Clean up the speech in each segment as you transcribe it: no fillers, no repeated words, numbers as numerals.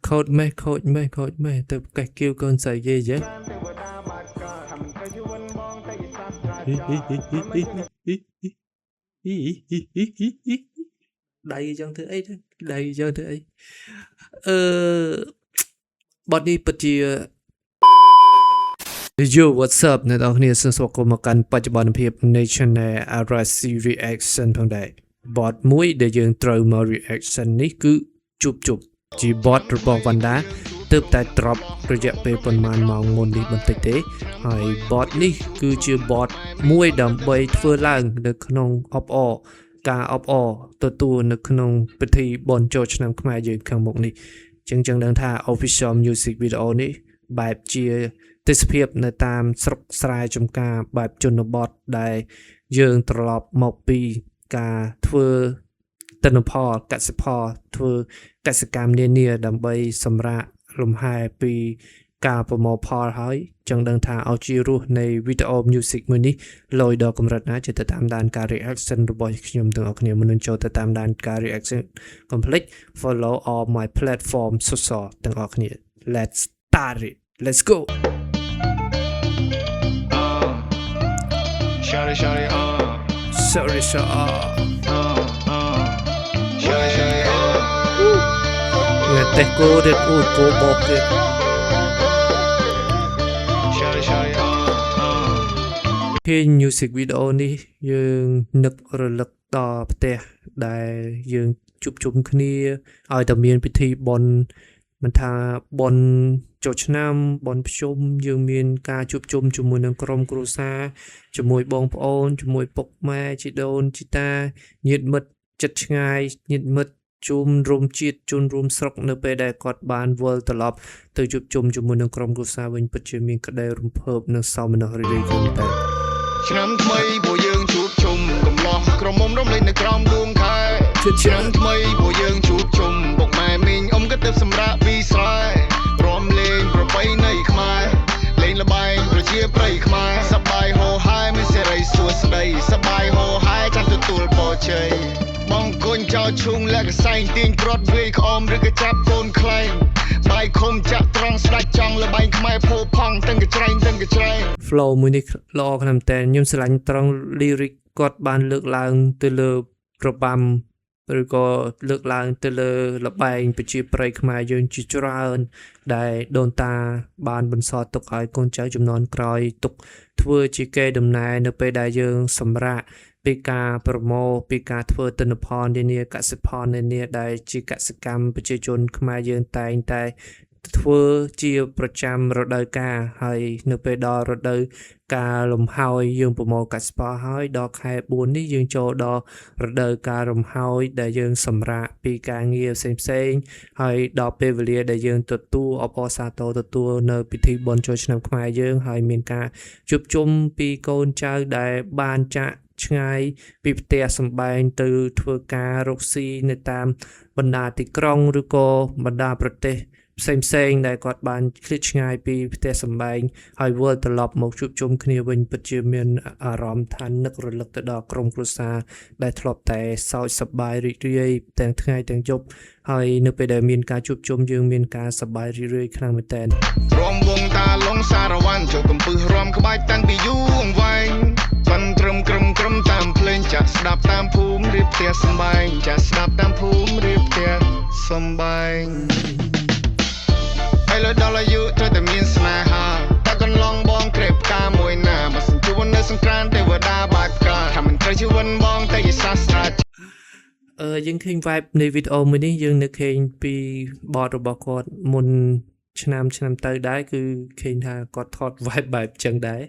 khôi mê từ cái kêu con sợi dây chứ đầy trong thứ ấy đầy trong thứ ấy body body Yo what's up អ្នកនរគ្នាសូមស្វាគមន៍មកកាន់បច្ចុប្បន្នភាពនៃ channel RC Reaction ផងដែរបតមួយដែលយើងត្រូវមក reaction នេះគឺជប់ជាបតរបស់ Vanda ទើបតែ drop រយៈពេលប៉ុន្មានម៉ោងមុននេះបន្តិចទេហើយបតនេះគឺជាបតមួយដើម្បីធ្វើឡើងនៅក្នុង ការ ទទួលនៅក្នុងពិធីបុណ្យចូលឆ្នាំខ្មែរយើងខាងមុខនេះចឹងដឹងថា official music video នេះបែបជាទេសភាពនៅតាមស្រុកស្រែចម្ការបែបជនបទដែលយើងត្រឡប់មកពីការធ្វើទិន្នផលកសិផលធ្វើកសិកម្មនានាដើម្បីសម្រាកលំហែពីការប្រមូលផលហើយចឹងដឹងថាឲ្យជារសនៃវីដេអូ music មួយនេះលយដល់កម្រិតណាចិត្តតាមដានការ reaction របស់ខ្ញុំទាំងអស់គ្នាមុននឹងចូលទៅតាមដានការ reaction complete follow all my platform social ទាំងអស់គ្នា let's start it let's go Shawty, sorry Shawty, Người ta cố được cố bọc được Khi music video này dương nực rồi lực đỏ bè đại dương chụp chung kia ai tầm miền bị thi bon mình tha bon cho năm bon chôm dương miền ca chụp chung chụp mùi nâng krom krusa chụp mùi bong ôn chụp mùi bọc mai chị đôn chị ta nhiệt mật chật ngay nhiệt mật chum room chiết chun room sọc nơi bên đây quạt bàn world tập lop từ chụp chung chụp mùi nâng krom krusa bên bật chơi miền cái đây room pub nâng sau mình nói đi không tay Năm thay bộ dương chụp chung cùng lo krom mông rong lên nơi krom đuông khai Năm thay bộ dương chụp chung bọc mai mình ông cất tiếp sầm ra vi sai rom lên pro bay này khai lên là bay pro chia bay khai sắp bay hồ hai mình sẽ rây suốt đây sắp bay hồ hai chẳng tụt tụt bỏ chơi bong côn cho chung là cái xanh tin Broadway om rồi cái chắp côn clay bay không chặt trăng sạch trăng là bay khai phô phăng từng cái train flow មួយនេះល្អខ្លាំងតែខ្ញុំស្រឡាញ់ត្រង់ lyric គាត់បានលើកឡើងទៅលើរបាំឬក៏លើកឡើងទៅលើលបែងប្រជាប្រិយខ្មែរយើងជាច្រើនដែលដូនតាបានបន្សល់ទុកឲ្យកូនចៅជំនាន់ក្រោយទុកធ្វើជាកេរដំណែលនៅពេលដែលយើងសម្រាកពីការប្រមូលពីការធ្វើទិន្នផលនានាកសិផលនានាដែលជាកសិកម្មប្រជាជនខ្មែរយើងតែងតែធ្វើជាប្រចាំរដូវកាលហើយនៅពេលដល់រដូវកាលលំហើយយើងប្រមូលកសិផលហើយដល់ខែ4នេះយើងចូលដល់រដូវកាលរំហើយដែលយើងសម្រាកពីការងារផ្សេងហើយដល់ពេលវេលាដែលយើងទទួលអបអរសាទរទទួលនៅពិធីបុណ្យចូលឆ្នាំខ្មែរយើងហើយមានការជួបជុំពីកូនចៅដែលបានចាក់ឆ្ងាយពីផ្ទះសម្បែងទៅធ្វើការរកស៊ីនៅតាមបណ្ដាទីក្រុងឬក៏បណ្ដាប្រទេសផ្សេងដែលគាត់បានឃ្លាតឆ្ងាយពីផ្ទះសម្បែងហើយវិលត្រឡប់មកជួបជុំគ្នាវិញពិតជាមានអារម្មណ៍ថានឹករលឹកទៅដល់ក្រុមគ្រួសារដែលធ្លាប់តែសោកសប្បាយរីករាយទាំងថ្ងៃទាំងយប់ហើយនៅពេលដែលមានការជួបជុំយើងមានការសប្បាយរីករាយខ្លាំងមែនទែនរំវងតាឡងសារវ៉ាន់ចូលកំពឹសរំក្បាច់តាំងពីយូរអង្វែងបានត្រឹមក្រំតាមភ្លេងចាក់ស្ដាប់តាមភូមិរៀបផ្ទះសម្បែងចាក់ស្ដាប់តាមភូមិរៀបផ្ទះសម្បែងហើយលើដល់អាយុត្រូវតែមានស្នេហាតែកន្លងបងក្រេបការមួយណាបើសិនជួបនៅសង្គ្រាមទេវតាបាត់ផ្កាថាមិនត្រូវជីវិតបងតែជាសាស្ត្រាយើងឃើញ vibe នៃវីដេអូមួយនេះយើងនៅឃើញពីបទរបស់គាត់មុនឆ្នាំទៅដែរគឺឃើញថាគាត់ថត vibe បែបចឹងដែរ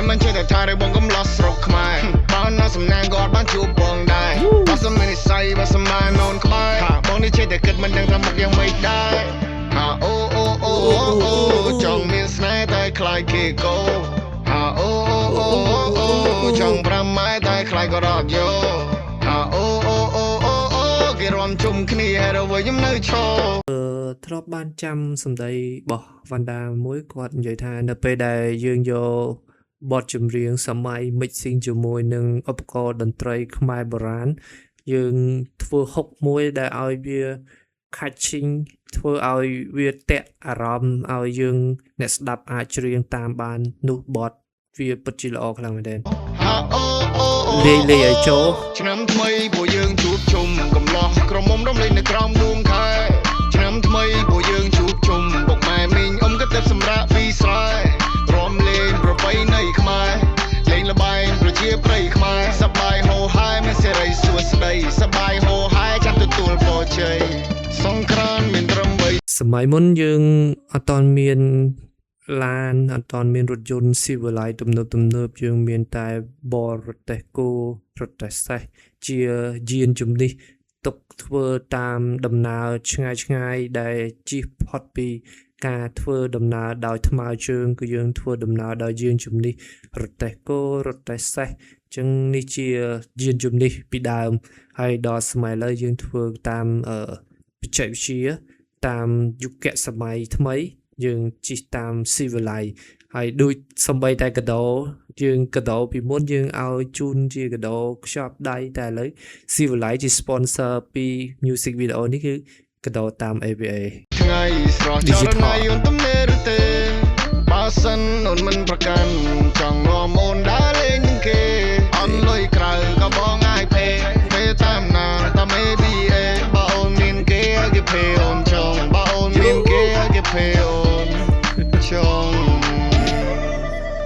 មិនចេះតែថាបងកំឡោះស្រុកខ្មែរបាននៅសំណាងគាត់បានជួបបងដែរបើសិនមាននិស័យបើសិនបាននូនក្បែរបងនេះចេះតែគិតមិនដឹងថាមកយ៉ាងម៉េចដែរអូចង់មានស្នេហ៍តែខ្លាចគេកោអូចង់ប្រាំម៉ែតែខ្លាចក៏រត់យោគេរំជុំគ្នាហើយវិញខ្ញុំនៅឈរធ្លាប់បានចាំសម្ដីរបស់ Vanda មួយគាត់និយាយថានៅពេលដែលយើងយកបទចម្រៀងសម័យ mixing ជាមួយនឹងឧបករណ៍តន្ត្រីខ្មែរបុរាណយើងធ្វើហុកមួយដែលឲ្យវា catching ធ្វើឲ្យវាតាក់អារម្មណ៍ឲ្យយើងអ្នកស្ដាប់អាចច្រៀងតាមបាននោះបទវាពិតជាល្អខ្លាំងមែនទែន ហាអូអូអូ លាយឲ្យចូល ឆ្នាំថ្មីពួកយើងជួបជុំកំឡោះក្រមុំរំលេងនៅក្រោមដួងខែឆ្នាំថ្មីពួកយើងជួបជុំបុកម៉ែមីងអ៊ំក៏ទៅសម្រាប់ពីស្រែរំលេងប្រពៃណីខ្មែរលេងល្បែងប្រជាប្រិយខ្មែរសប្បាយហូហាយមានសេរីសួស្តីសប្បាយហូហាយចាំទទួលពរជ័យសង្គ្រាមមានត្រឹម សម័យមុនយើងអត់តន់មានឡានអត់តន់មានរថយន្តស៊ីវិល័យទំនើបយើងមានតែបរទេសគោរថសេះជាយានជំនិះទុកធ្វើតាមដំណើរឆ្ងាយដែលជិះផុតពីការធ្វើដំណើរដោយថ្មើរជើងគឺយើងធ្វើដំណើរដោយយានជំនិះរទេសគោរថសេះចឹងនេះជាយានជំនិះពីដើមហើយដល់សម័យឥឡូវយើងធ្វើតាមបច្ចេកវិទ្យាតាមយុគសម័យថ្មីយើងជិះតាមស៊ីវិល័យហើយដូចសំបីតែកដោយើងកដោពីមុនយើងឲ្យជូនជាកដោខ្ចប់ដៃតែឥឡូវស៊ីវិល័យជា sponsor ពី music video នេះគឺកដោតាម AVA ថ្ងៃស្រស់ចរណៃអូនទំនេរទេបើសិនអូនមិនប្រកាន់ចង់នាំអូនដើរលេងនឹងគេអន់លុយក្រៅក៏បងអាយពេលតាមណាតាម ABA បើអូនមានគេគេភេអូនចង់បើអូនមានគេគេភេអូនចង់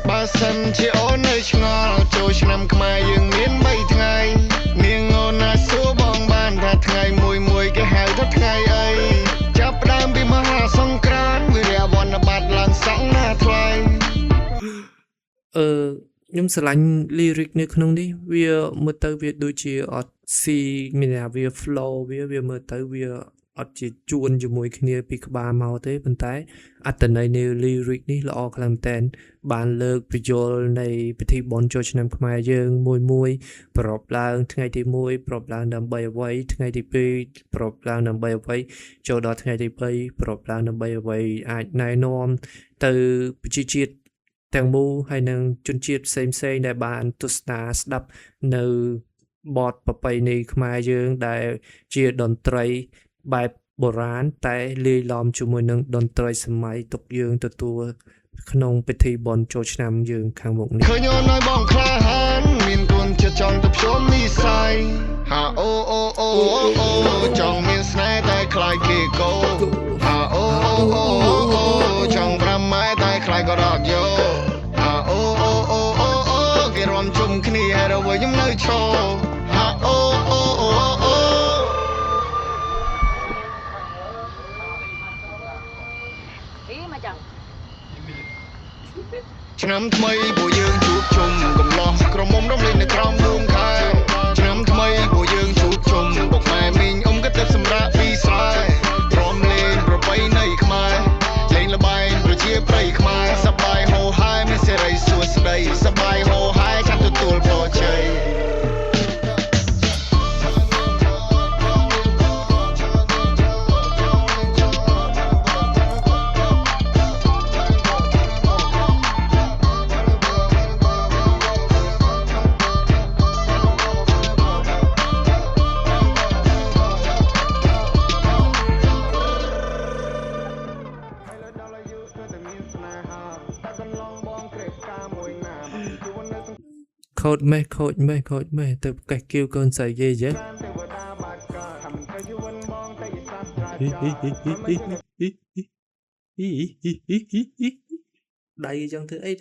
បើសិនជាអូននៅឆ្ងល់ចូលឆ្នាំខ្មែរយើងមាន3ថ្ងៃនាងអូនណាសួរបងបានថាថ្ងៃមួយគេហៅថាថ្ងៃអីចាប់ផ្ដើមពីមហាសង្គ្រាមវិរៈវណ្ណបត្រឡើងសង់ណាថ្លៃ ខ្ញុំស្រឡាញ់ lyric នៅក្នុងនេះវាមើលទៅវាដូចជាអត់ស៊ីមានថាវា flow វាមើលទៅវាអត់ជាជួនជាមួយគ្នាពីក្បាលមកទេប៉ុន្តែអត្ថន័យនៃ lyric នេះល្អខ្លាំងមែនទែនបានលើកពយល់នៃពិធីបុណ្យចូលឆ្នាំខ្មែរយើងមួយប្រពឡើងថ្ងៃទី1ប្រពឡើងដើម្បីអ្វីថ្ងៃទី2ប្រពឡើងដើម្បីអ្វីចូលដល់ថ្ងៃទី3ប្រពឡើងដើម្បីអ្វីអាចណែនាំទៅប្រជាជាតិទាំងមូលហើយនឹងជនជាតិផ្សេងដែលបានទស្សនាស្ដាប់នៅបទប្រពៃណីខ្មែរយើងដែលជាតន្ត្រីបែបបុរាណតែលាយឡំជាមួយនឹងតន្ត្រីសម័យទុកយើងទទួលក្នុងពិធីបុណ្យចូលឆ្នាំយើងខាងមុខនេះឃើញអូនឲ្យបងក្លាហានមានគុណចិត្តចង់ទៅភ្ជាប់និស័យហាអូអូអូអូចង់មានស្នេហ៍តែខ្លាចគេកោហាអូអូអូអូចង់ប្រាំម៉ែតែខ្លាចក៏រត់យកហាអូអូអូអូគេរំជុំគ្នាហើយរវល់ខ្ញុំនៅឈរហាអូអូអូអូ ឆ្នាំថ្មីពួកយើងជួបជុំកំឡោះក្រមុំរំលេងនៅក្រោមដួងខែឆ្នាំថ្មីពួកយើងជួបជុំបុកម៉ែមីងអ៊ំក៏ទៅសម្រាប់ពីស្រែរំលេងប្រពៃណីខ្មែរលេងល្បែងប្រជាប្រិយខ្មែរសប្បាយហូហាយមានសេរីសួស្តីសប្បាយហូហាយចាំទទួលពរជ័យ ខូចមេទៅកេះគៀវកូនស្រីគេចេះដៃចង់ធ្វើអី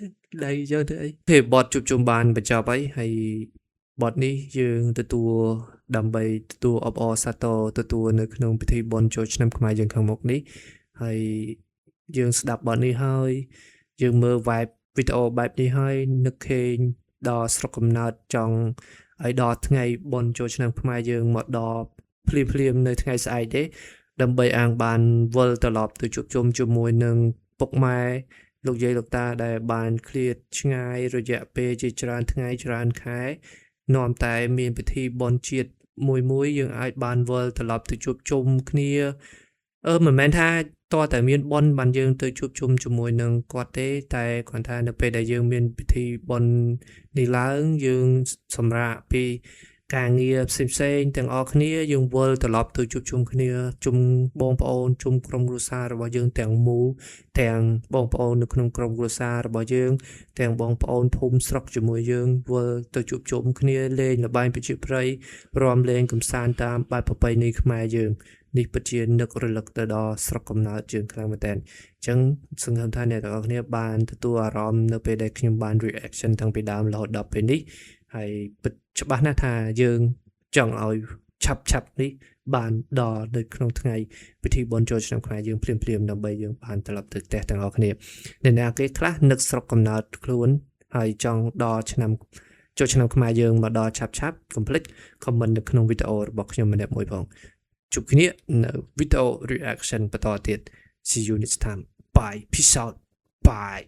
ពេលបទជួបជុំបានបញ្ចប់ហើយបទនេះយើងទទួលដើម្បីទទួលអបអរសាទរទទួលនៅក្នុងពិធីបុណ្យចូលឆ្នាំខ្មែរយើងខាងមុខនេះហើយយើងស្ដាប់បទនេះហើយយើងមើល vibe វីដេអូបែបនេះហើយនឹកឃើញដល់ស្រុកកំណើតចង់ឲ្យដល់ថ្ងៃបុណ្យចូលឆ្នាំខ្មែរយើងមកដល់ភ្លាមនៅថ្ងៃស្អែកទេដើម្បីអាងបានវិលត្រឡប់ទៅជួបជុំជាមួយនឹងពុកម៉ែលោកយាយលោកតាដែលបានឃ្លាតឆ្ងាយរយៈពេលជាច្រើនថ្ងៃច្រើនខែនាំតែមានពិធីបុណ្យជាតិមួយយើងអាចបានវិលត្រឡប់ទៅជួបជុំគ្នាមិនមែនថាតើតែមានបុណ្យបានយើងទៅជួបជុំជាមួយនឹងគាត់ទេតែគ្រាន់ថានៅពេលដែលយើងមានពិធីបុណ្យនេះឡើងយើងសម្រាប់ពី ការងារផ្សេងៗទាំងអស់គ្នាយើងវិលត្រឡប់ទៅជួបជុំគ្នាជុំបងប្អូនជុំក្រុមគ្រួសាររបស់យើងទាំងមូលទាំងបងប្អូននៅក្នុងក្រុមគ្រួសាររបស់យើងទាំងបងប្អូនភូមិស្រុកជាមួយយើងវិលទៅជួបជុំគ្នាលេងល្បែងប្រជាប្រិយរាំលេងកម្សាន្តតាមបែបប្រពៃណីខ្មែរយើងនេះពិតជានឹករលឹកទៅដល់ស្រុកកំណើតយើងខ្លាំងមែនតើអញ្ចឹងសង្ឃឹមថាអ្នកទាំងអស់គ្នាបានទទួលអារម្មណ៍នៅពេលដែលខ្ញុំបាន reaction តាំងពីដើមរហូតដល់ពេលនេះហើយពិតច្បាស់ណាស់ថាយើងចង់ឲ្យឆាប់នេះបានដល់នៅក្នុងថ្ងៃពិធីបុណ្យចូលឆ្នាំខ្មែរយើងភ្លាមដើម្បីយើងបានត្រឡប់ទៅផ្ទះទាំងអស់គ្នាអ្នកណាគេខ្លះនឹកស្រុកកំណើតខ្លួនហើយចង់ដល់ឆ្នាំចូលឆ្នាំខ្មែរយើងមកដល់ឆាប់កុំភ្លេច comment នៅក្នុងវីដេអូរបស់ខ្ញុំម្នាក់មួយផងជួបគ្នានៅវីដេអូ reaction បន្តទៀត see you next time bye peace out bye